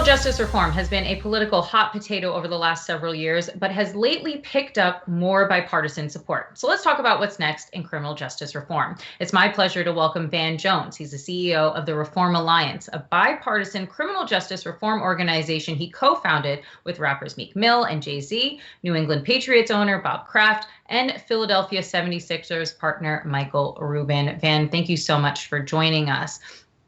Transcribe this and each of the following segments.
justice reform has been a political hot potato over the last several years, but has lately picked up more bipartisan support. So let's talk about what's next in criminal justice reform. It's my pleasure to welcome Van Jones. He's the CEO of the Reform Alliance, a bipartisan criminal justice reform organization he co-founded with rappers Meek Mill and Jay-Z, New England Patriots owner Bob Kraft, and Philadelphia 76ers partner Michael Rubin. Van, thank you so much for joining us.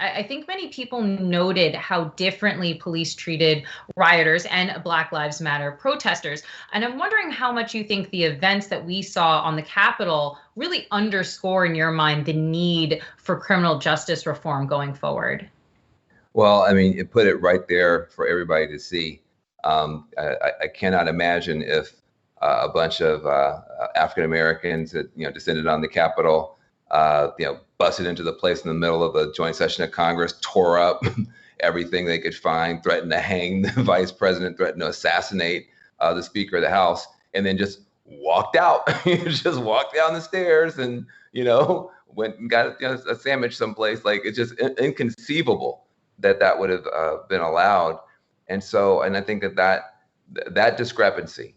I think many people noted how differently police treated rioters and Black Lives Matter protesters. And I'm wondering how much you think the events that we saw on the Capitol really underscore in your mind the need for criminal justice reform going forward. Well, I mean, it put it right there for everybody to see. I cannot imagine if a bunch of African Americans that descended on the Capitol, busted into the place in the middle of a joint session of Congress, tore up everything they could find, threatened to hang the vice president, threatened to assassinate the Speaker of the House, and then just walked out. Just walked down the stairs and went and got a sandwich someplace. Like, it's just inconceivable that would have been allowed. And I think that discrepancy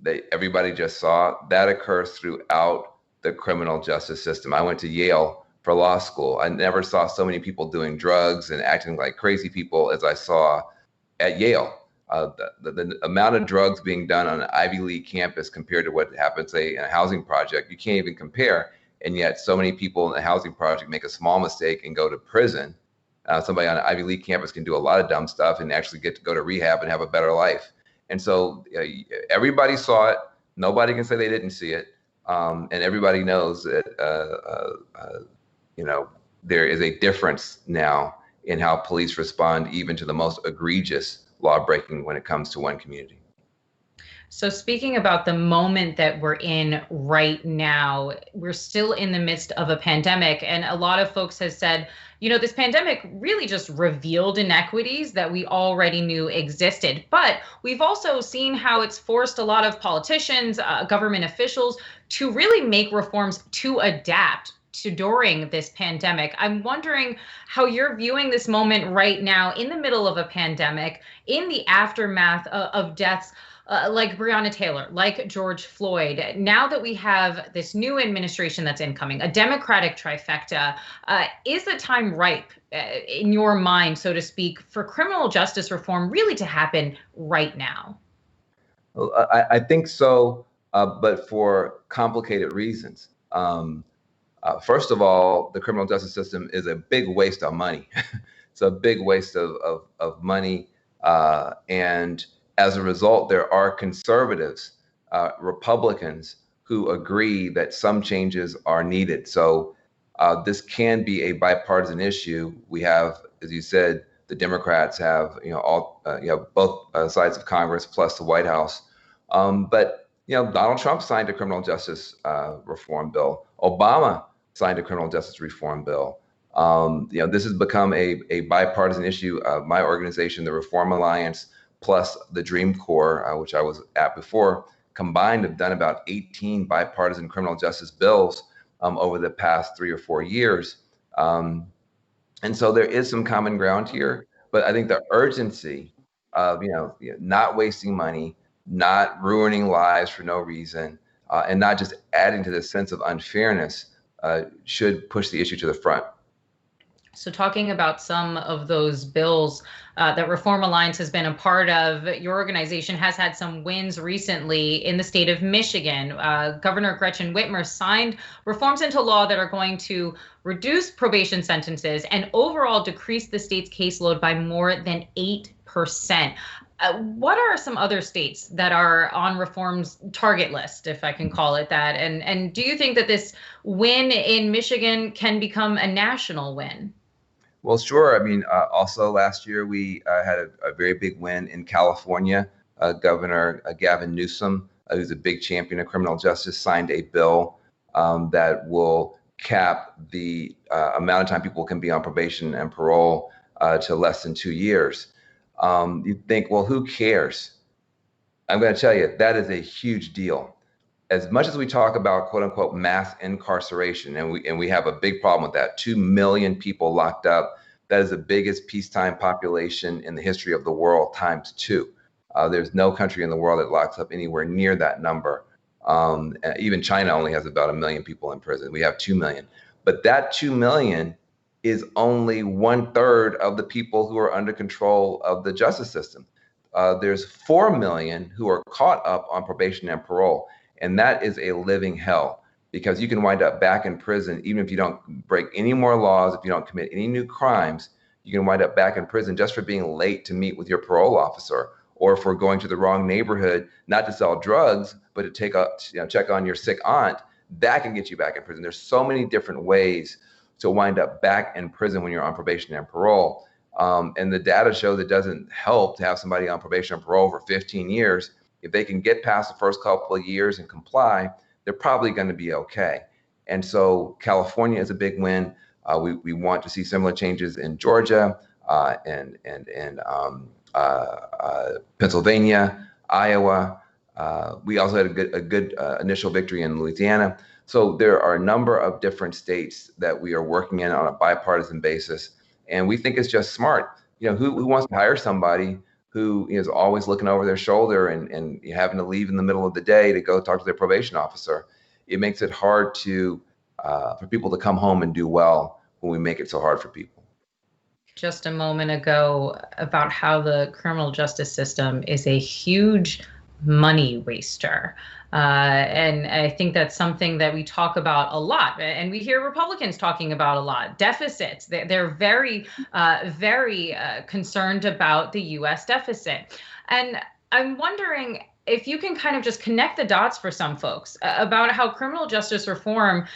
that everybody just saw, that occurs throughout the criminal justice system. I went to Yale for law school. I never saw so many people doing drugs and acting like crazy people as I saw at Yale. The amount of drugs being done on an Ivy League campus compared to what happens, say, in a housing project, you can't even compare. And yet so many people in the housing project make a small mistake and go to prison. Somebody on an Ivy League campus can do a lot of dumb stuff and actually get to go to rehab and have a better life. And so everybody saw it. Nobody can say they didn't see it. And everybody knows that, there is a difference now in how police respond even to the most egregious law breaking when it comes to one community. So speaking about the moment that we're in right now, we're still in the midst of a pandemic. And a lot of folks have said, this pandemic really just revealed inequities that we already knew existed. But we've also seen how it's forced a lot of politicians, government officials to really make reforms to adapt to during this pandemic. I'm wondering how you're viewing this moment right now in the middle of a pandemic, in the aftermath of deaths like Breonna Taylor, like George Floyd. Now that we have this new administration that's incoming, a Democratic trifecta, is the time ripe in your mind, so to speak, for criminal justice reform really to happen right now? Well, I think so, but for complicated reasons. First of all, the criminal justice system is a big waste of money. It's a big waste of money. And as a result, there are conservatives, Republicans, who agree that some changes are needed. So this can be a bipartisan issue. We have, as you said, the Democrats have, both sides of Congress plus the White House. But Donald Trump signed a criminal justice reform bill. Obama signed a criminal justice reform bill. This has become a bipartisan issue. My organization, the Reform Alliance, plus the Dream Corps, which I was at before, combined have done about 18 bipartisan criminal justice bills over the past 3 or 4 years. And so there is some common ground here, but I think the urgency of, not wasting money, not ruining lives for no reason, and not just adding to this sense of unfairness should push the issue to the front. So talking about some of those bills that Reform Alliance has been a part of, your organization has had some wins recently in the state of Michigan. Governor Gretchen Whitmer signed reforms into law that are going to reduce probation sentences and overall decrease the state's caseload by more than 8%. What are some other states that are on reform's target list, if I can call it that? And do you think that this win in Michigan can become a national win? Well, sure. I mean, also last year, we had a very big win in California. Governor Gavin Newsom, who's a big champion of criminal justice, signed a bill that will cap the amount of time people can be on probation and parole to less than 2 years. You think, well, who cares? I'm going to tell you, that is a huge deal. As much as we talk about, quote unquote, mass incarceration, and we have a big problem with that, 2 million people locked up, that is the biggest peacetime population in the history of the world ×2. There's no country in the world that locks up anywhere near that number. Even China only has about 1 million people in prison. We have 2 million. But that 2 million is only 1/3 of the people who are under control of the justice system. There's 4 million who are caught up on probation and parole. And that is a living hell, because you can wind up back in prison even if you don't break any more laws, if you don't commit any new crimes. You can wind up back in prison just for being late to meet with your parole officer, or for going to the wrong neighborhood, not to sell drugs, but to check on your sick aunt. That can get you back in prison. There's so many different ways to wind up back in prison when you're on probation and parole. And the data shows it doesn't help to have somebody on probation and parole for 15 years. If they can get past the first couple of years and comply, they're probably going to be okay. And so California is a big win. We want to see similar changes in Georgia and Pennsylvania, Iowa. We also had a good initial victory in Louisiana. So there are a number of different states that we are working in on a bipartisan basis. And we think it's just smart. Who wants to hire somebody who is always looking over their shoulder and having to leave in the middle of the day to go talk to their probation officer? It makes it hard for people to come home and do well when we make it so hard for people. Just a moment ago about how the criminal justice system is a huge money waster. And I think that's something that we talk about a lot, and we hear Republicans talking about a lot. Deficits. They're very, very concerned about the U.S. deficit. And I'm wondering if you can kind of just connect the dots for some folks about how criminal justice reform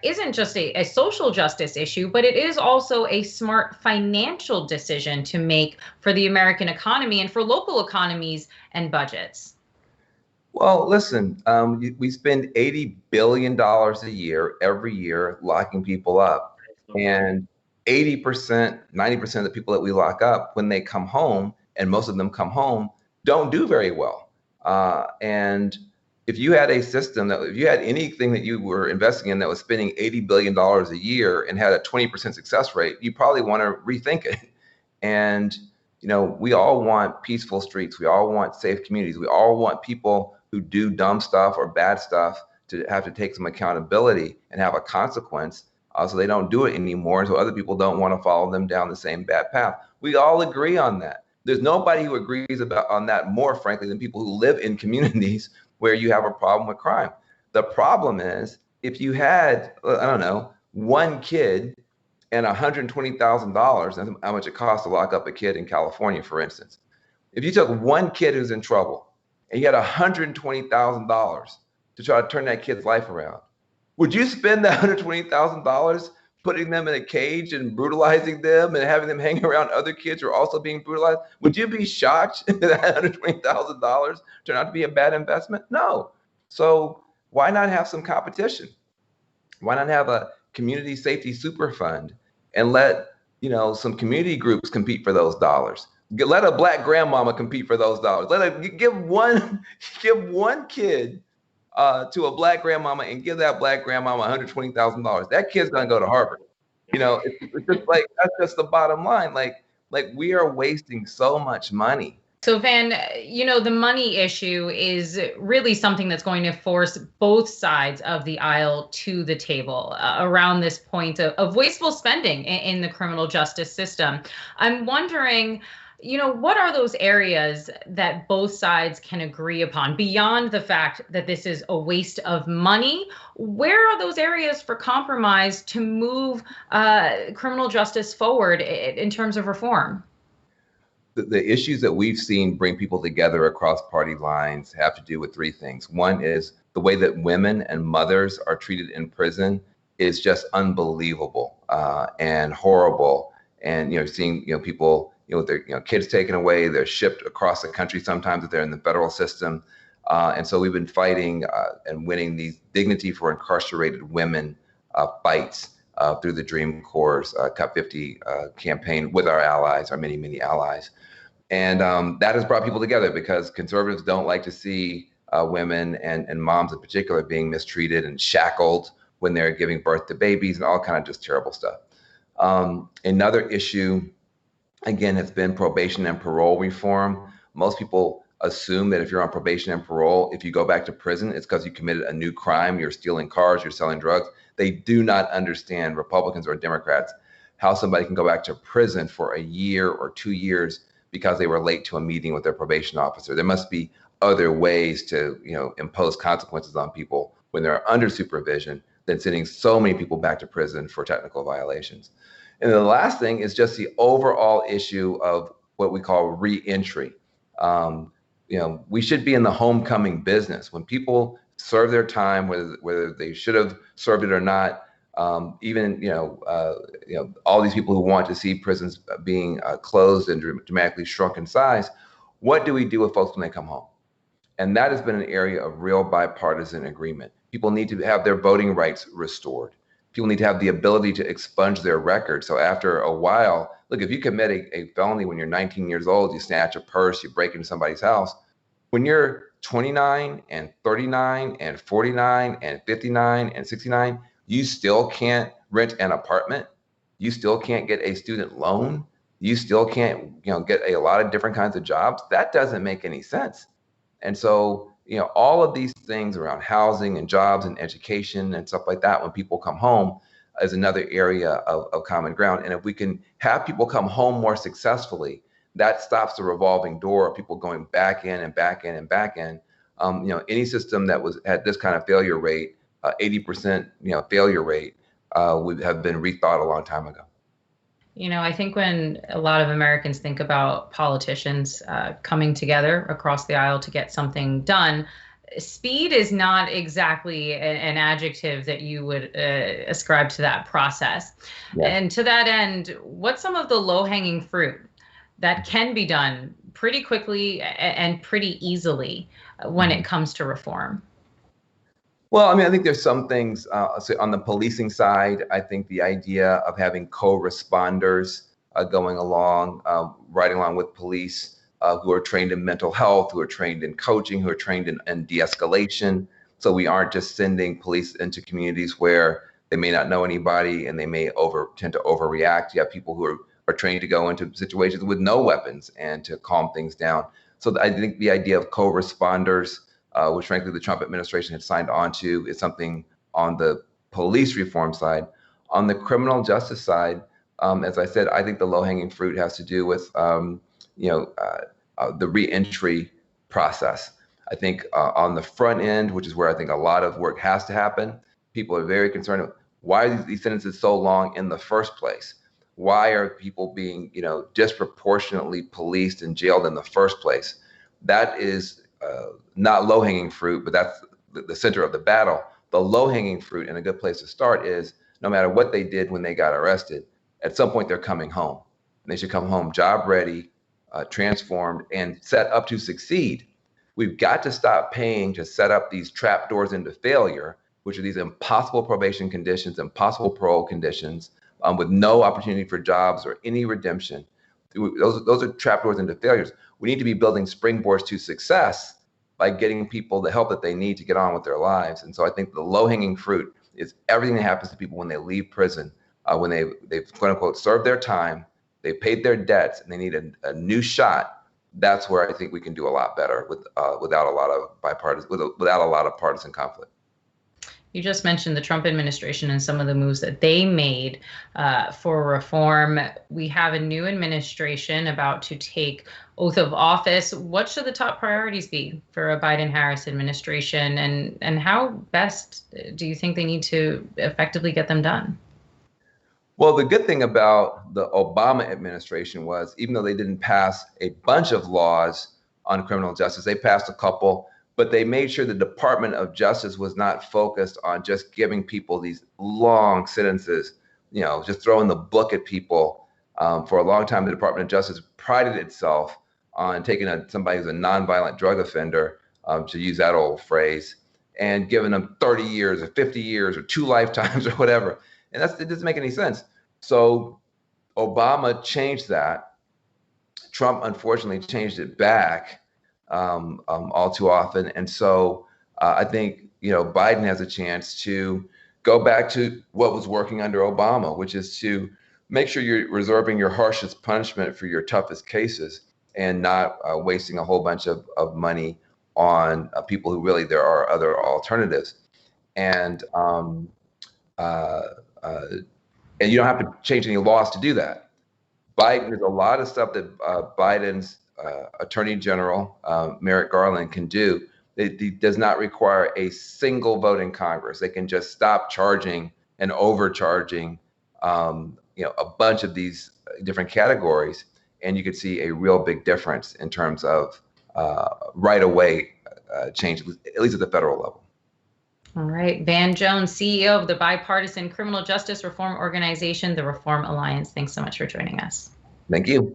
isn't just a social justice issue, but it is also a smart financial decision to make for the American economy and for local economies and budgets. Well, listen, we spend $80 billion a year, every year, locking people up. And 80%, 90% of the people that we lock up, when they come home, and most of them come home, don't do very well. And if you had a system if you had anything that you were investing in that was spending $80 billion a year and had a 20% success rate, you probably want to rethink it. And, we all want peaceful streets. We all want safe communities. We all want people who do dumb stuff or bad stuff to have to take some accountability and have a consequence, so they don't do it anymore, so other people don't want to follow them down the same bad path. We all agree on that. There's nobody who agrees on that more, frankly, than people who live in communities where you have a problem with crime. The problem is, if you had, I don't know, one kid and $120,000, that's how much it costs to lock up a kid in California, for instance. If you took one kid who's in trouble and you had $120,000 to try to turn that kid's life around, would you spend that $120,000 putting them in a cage and brutalizing them and having them hang around other kids who are also being brutalized? Would you be shocked that $120,000 turned out to be a bad investment? No. So why not have some competition? Why not have a community safety super fund and let some community groups compete for those dollars? Let a Black grandmama compete for those dollars. Give one kid to a Black grandmama and give that Black grandmama $120,000. That kid's gonna go to Harvard. It's just like, that's just the bottom line. Like we are wasting so much money. So Van, the money issue is really something that's going to force both sides of the aisle to the table around this point of wasteful spending in the criminal justice system. I'm wondering, what are those areas that both sides can agree upon beyond the fact that this is a waste of money? Where are those areas for compromise to move criminal justice forward in terms of reform? The issues that we've seen bring people together across party lines have to do with three things. One is the way that women and mothers are treated in prison is just unbelievable and horrible. And seeing people with their kids taken away, they're shipped across the country sometimes if they're in the federal system. And so we've been fighting and winning these dignity for incarcerated women fights through the Dream Corps Cup 50 campaign with our allies, our many, many allies. And that has brought people together because conservatives don't like to see women and moms in particular being mistreated and shackled when they're giving birth to babies and all kind of just terrible stuff. Another issue, again, has been probation and parole reform. Most people assume that if you're on probation and parole, if you go back to prison, it's because you committed a new crime. You're stealing cars, you're selling drugs. They do not understand, Republicans or Democrats, how somebody can go back to prison for a year or 2 years because they were late to a meeting with their probation officer. There must be other ways to, impose consequences on people when they're under supervision than sending so many people back to prison for technical violations. And the last thing is just the overall issue of what we call reentry. We should be in the homecoming business. When people serve their time, whether they should have served it or not, all these people who want to see prisons being closed and dramatically shrunk in size, what do we do with folks when they come home? And that has been an area of real bipartisan agreement. People need to have their voting rights restored. People need to have the ability to expunge their record. So after a while, look, if you commit a felony when you're 19 years old, you snatch a purse, you break into somebody's house, when you're 29 and 39 and 49 and 59 and 69, you still can't rent an apartment. You still can't get a student loan. You still can't, get a lot of different kinds of jobs. That doesn't make any sense. And so, all of these things around housing and jobs and education and stuff like that, when people come home, is another area of common ground. And if we can have people come home more successfully, that stops the revolving door of people going back in and back in and back in. Any system that had this kind of failure rate, 80%, failure rate, would have been rethought a long time ago. I think when a lot of Americans think about politicians coming together across the aisle to get something done, speed is not exactly an adjective that you would ascribe to that process. Yeah. And to that end, what's some of the low-hanging fruit that can be done pretty quickly and pretty easily when it comes to reform? Well, I think there's some things so on the policing side. I think the idea of having co-responders going along, riding along with police who are trained in mental health, who are trained in coaching, who are trained in de-escalation. So we aren't just sending police into communities where they may not know anybody and they may tend to overreact. You have people who are trained to go into situations with no weapons and to calm things down. So I think the idea of co-responders, which frankly the Trump administration had signed on to, is something on the police reform side. On the criminal justice side, as I said, I think the low-hanging fruit has to do with the reentry process. I think on the front end, which is where I think a lot of work has to happen, people are very concerned of why are these sentences so long in the first place? Why are people being, disproportionately policed and jailed in the first place? That is not low-hanging fruit, but that's the center of the battle. The low-hanging fruit, and a good place to start, is no matter what they did when they got arrested, at some point they're coming home. And they should come home job ready, transformed, and set up to succeed. We've got to stop paying to set up these trap doors into failure, which are these impossible probation conditions, impossible parole conditions, with no opportunity for jobs or any redemption. Those are trap doors into failures. We need to be building springboards to success by getting people the help that they need to get on with their lives. And so I think the low-hanging fruit is everything that happens to people when they leave prison, when they've quote unquote served their time, they paid their debts, and they need a new shot. That's where I think we can do a lot better without a lot of partisan conflict. You just mentioned the Trump administration and some of the moves that they made for reform. We have a new administration about to take oath of office. What should the top priorities be for a Biden-Harris administration, and how best do you think they need to effectively get them done? Well, the good thing about the Obama administration was, even though they didn't pass a bunch of laws on criminal justice, they passed a couple, but they made sure the Department of Justice was not focused on just giving people these long sentences, just throwing the book at people. For a long time, the Department of Justice prided itself on taking somebody who's a nonviolent drug offender, to use that old phrase, and giving them 30 years or 50 years or 2 lifetimes or whatever. And it doesn't make any sense. So Obama changed that. Trump, unfortunately, changed it back all too often. And so I think, Biden has a chance to go back to what was working under Obama, which is to make sure you're reserving your harshest punishment for your toughest cases and not wasting a whole bunch of money on people who really there are other alternatives. And and you don't have to change any laws to do that. There's a lot of stuff that Biden's Attorney General Merrick Garland can do. It does not require a single vote in Congress. They can just stop charging and overcharging, a bunch of these different categories, and you could see a real big difference in terms of right away change, at least at the federal level. All right. Van Jones, CEO of the Bipartisan Criminal Justice Reform Organization, the Reform Alliance. Thanks so much for joining us. Thank you.